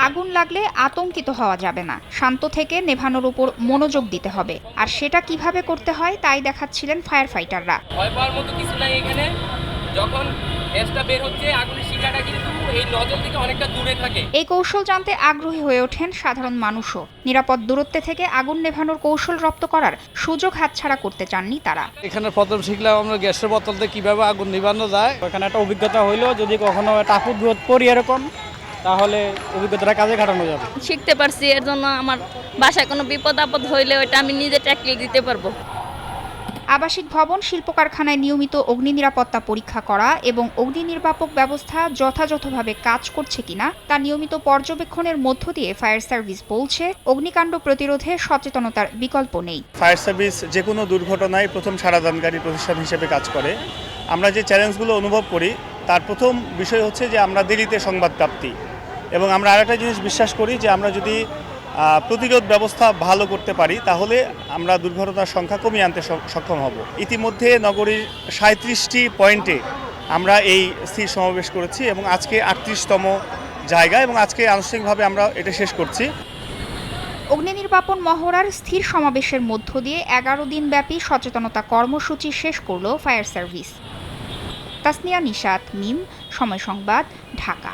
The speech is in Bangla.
আগুন লাগলে আতঙ্কিত হওয়া যাবে না, শান্ত থেকে নেভানোর উপর মনোযোগ দিতে হবে। আর সেটা কিভাবে করতে হয় তাই দেখাচ্ছিলেন ফায়ার ফাইটাররা। ভয় পাওয়ার মতো কিছু নাই এখানে। যখন গ্যাসটা বের হচ্ছে, আগুনের শিখাটা কিন্তু এই নজল থেকে অনেকটা দূরে থাকে। এই কৌশল জানতে আগ্রহী হয়ে ওঠেন সাধারণ মানুষও। নিরাপদ দূরত্বে থেকে আগুন নেভানোর কৌশল রপ্ত করার সুযোগ হাতছাড়া করতে চাননি তারা। এখানে প্রথম শিখলাম আমরা গ্যাসের বোতলতে কিভাবে আগুন নিভানো যায়। এখানে একটা অভিজ্ঞতা হইলো, যদি কখনো টাকুর বিপদ পড়ি এরকম, তাহলে অভিজ্ঞতাটা কাজে খাটানো যাবে। শিখতে পারছি, এর জন্য আমার বাসায় কোনো বিপদ আপদ হইলে ওইটা আমি নিজে ট্যাকল দিতে পারবো। আবাসিক ভবন, শিল্প কারখানায় নিয়মিত অগ্নি নিরাপত্তা পরীক্ষা করা এবং অগ্নি নির্বাপক ব্যবস্থা যথাযথভাবে কাজ করছে কিনা তা নিয়মিত পর্যবেক্ষণের মধ্য দিয়ে ফায়ার সার্ভিস বলছে, অগ্নিকাণ্ড প্রতিরোধে সচেতনতার বিকল্প নেই। ফায়ার সার্ভিস যে কোনো দুর্ঘটনায় প্রথম সাড়াদানকারী প্রতিষ্ঠান হিসেবে কাজ করে। আমরা যে চ্যালেঞ্জগুলো অনুভব করি তার প্রথম বিষয় হচ্ছে যে আমরা দেরিতে সংবাদ প্রাপ্তি, এবং আমরা আরেকটা জিনিস বিশ্বাস করি যে আমরা যদি প্রতিরোধ ব্যবস্থা ভালো করতে পারি তাহলে আমরা দুর্ঘটনার সংখ্যা কমিয়ে আনতে সক্ষম হব। ইতিমধ্যে নগরীর 37টি পয়েন্টে আমরা এই স্থির সমাবেশ করেছি এবং আজকে 38তম জায়গা, এবং আজকে আনুষ্ঠানিকভাবে আমরা এটা শেষ করছি। অগ্নি নির্বাপন মহড়ার স্থির সমাবেশের মধ্য দিয়ে 11 দিনব্যাপী সচেতনতা কর্মসূচি শেষ করল ফায়ার সার্ভিস। তাসনিয়া নিশাত, মিম, সময় সংবাদ, ঢাকা।